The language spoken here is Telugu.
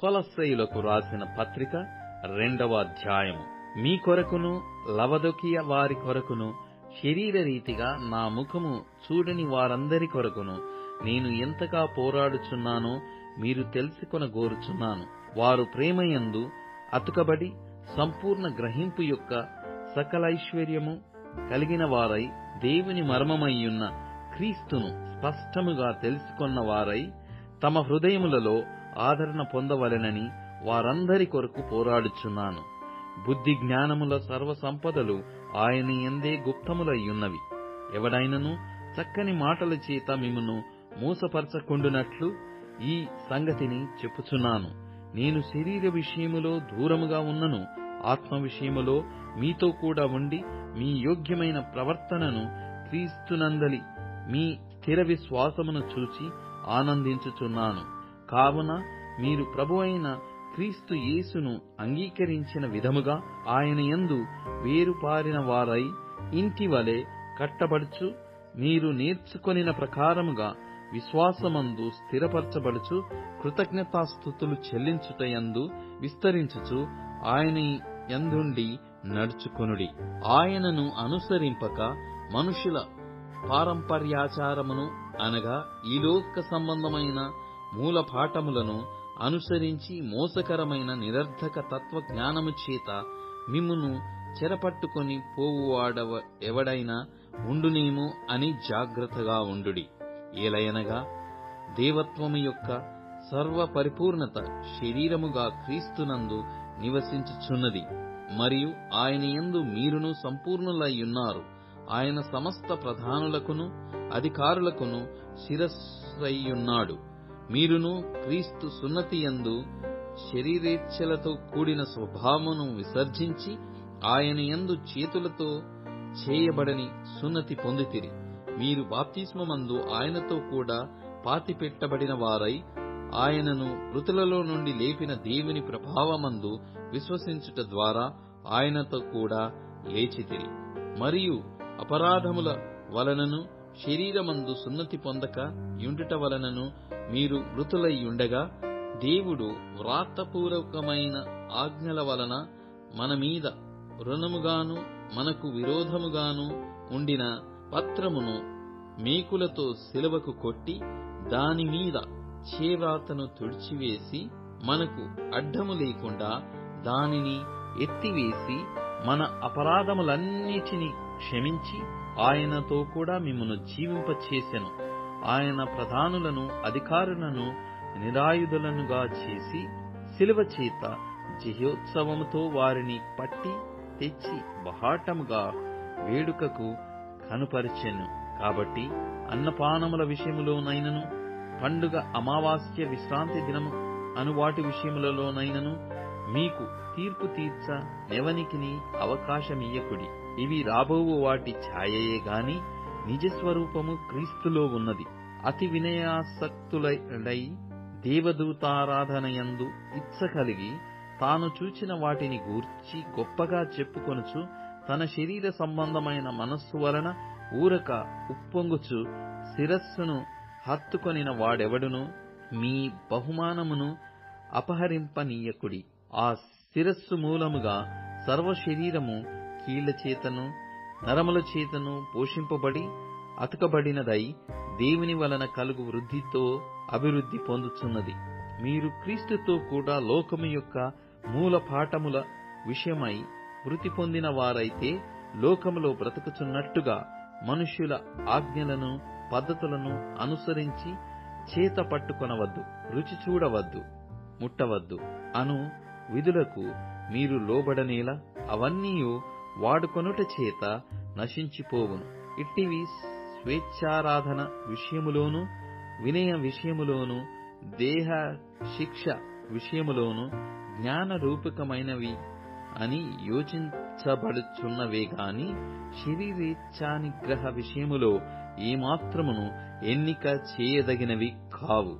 కొలస్సీయులకు రాసిన పత్రిక 2వ అధ్యాయము. మీ కొరకును లవదొకియ వారి కొరకును శరీర రీతిగా నా ముఖము చూడని వారందరి కొరకును నేను ఎంతగా పోరాడుచున్నానో మీరు తెలుసుకొనగోరుచున్నాను. వారు ప్రేమయందు అతుకబడి సంపూర్ణ గ్రహింపు యొక్క సకలైశ్వర్యము కలిగిన వారై దేవుని మర్మమయ్యున్న క్రీస్తును స్పష్టముగా తెలుసుకొన్న వారై తమ హృదయములలో ఆదరణ పొందవలెనని వారందరి కొరకు పోరాడుచున్నాను. బుద్ధి జ్ఞానముల సర్వ సంపదలు ఆయన యందే గుప్తములయ్యున్నవి. ఎవడైనను చక్కని మాటల చేత మిమ్మును మోసపరచకుండునట్లు ఈ సంగతిని చెప్పుచున్నాను. నేను శరీర విషయములో దూరముగా ఉన్నను, ఆత్మ విషయములో మీతో కూడా ఉండి మీ యోగ్యమైన ప్రవర్తనను క్రీస్తునందలి మీ స్థిర విశ్వాసమును చూచి ఆనందించుచున్నాను. కావున మీరు ప్రభువైన క్రీస్తు యేసును అంగీకరించిన విధముగా ఆయన యందు వేరుపారిన వారై ఇంటి వలె కట్టబడుచు, మీరు నేర్చుకొనిన ప్రకారముగా విశ్వాసమందు స్థిరపరచబడుచు, కృతజ్ఞతాస్తుతులు చెల్లించుటయందు విస్తరించుచు ఆయన యందుండి నడుచుకొనుడి. ఆయనను అనుసరింపక మనుషుల పారంపర్యాచారమును అనగా ఈ లోక సంబంధమైన మూల పాఠములను అనుసరించి మోసకరమైన నిరర్ధక తత్వజ్ఞానము చేత మిమ్మును చెరపట్టుకొని పోవువాడవ ఎవడైనా ఉండునేమో అని జాగ్రత్తగా ఉండుడి. ఏలయనగా దేవత్వము యొక్క సర్వ పరిపూర్ణత శరీరముగా క్రీస్తునందు నివసించుచున్నది, మరియు ఆయన యందు మీరును సంపూర్ణులయ్యున్నారు. ఆయన సమస్త ప్రధానులకును అధికారులకును శిరస్సయ్యున్నాడు. మీరును క్రీస్తు సున్నతి యందు శరీరేచ్ఛలతో కూడిన స్వభావమును విసర్జించి ఆయన యందు చేతులతో చేయబడని సున్నతి పొందితిరి. మీరు బాప్తిస్మమందు ఆయనతో కూడా పాతిపెట్టబడిన వారై ఆయనను మృతులలో నుండి లేపిన దేవుని ప్రభావమందు విశ్వసించుట ద్వారా ఆయనతో కూడా లేచితిరి. మరియు అపరాధముల వలనను శరీరమందు సున్నతి పొందక యుండుట వలనను మీరు మృతులయ్యుండగా, దేవుడు వ్రాతపూర్వకమైన ఆజ్ఞల వలన మన మీద రుణముగాను మనకు విరోధముగాను ఉండిన పత్రమును మేకులతో సిలువకు కొట్టి దానిమీద చేవ్రాతను తుడిచివేసి మనకు అడ్డము లేకుండా దానిని ఎత్తివేసి మన అపరాధములన్నిటినీ క్షమించి ఆయనతో కూడా మిమ్మును జీవింపచేసెను. ఆయన ప్రధానులను అధికారులను నిరాయుధులనుగా చేసి శిలువ చేత జయోత్సవముతో వారిని పట్టి తెచ్చి బహాటముగా వేడుకకు కనుపరిచెను. కాబట్టి అన్నపానముల విషయములోనైనను పండుగ, అమావాస్య, విశ్రాంతి దినము అను వాటి విషయములలోనైనను మీకు తీర్పు తీర్చ నెవనికిని అవకాశమియ్యకుడి. ఇవి రాబోవు వాటి ఛాయయే గాని నిజస్వరూపము క్రీస్తులో ఉన్నది. అతి వినయాసక్తులై దేవదూతారాధనయందు ఇచ్చ కలిగి తాను చూచిన వాటిని గూర్చి గొప్పగా చెప్పుకొనుచు తన శరీర సంబంధమైన మనస్సు వలన ఊరక ఉప్పొంగుచు శిరస్సును హత్తుకొనిన వాడెవడును మీ బహుమానమును అపహరింపనీయకుడి. ఆ శిరస్సు మూలముగా సర్వ శరీరము కీళ్ల చేతను నరముల చేతను పోషింపబడి అతుకబడినదై దేవుని వలన కలుగు వృద్ధితో అభివృద్ధి పొందుచున్నది. మీరు క్రీస్తుతో కూడా లోకము యొక్క మూల పాఠముల విషయమై వృత్తి పొందిన వారైతే లోకములో బ్రతుకుచున్నట్టుగా మనుష్యుల ఆజ్ఞలను పద్ధతులను అనుసరించి చేత పట్టుకొనవద్దు, రుచి చూడవద్దు, ముట్టవద్దు అను విధులకు మీరు లోబడనేలా అవన్నీ వాడుకొనుట చేత నశించిపోవును. ఇట్టివి స్వేచ్ఛారాధన విషయములోను, వినయ విషయములోను, దేహ శిక్ష విషయములోను జ్ఞాన రూపకమైనవి అని యోచించబడుచున్నవే గాని శరీరేచ్ఛానిగ్రహ విషయములో ఏమాత్రమును ఎన్నిక చేయదగినవి కావు.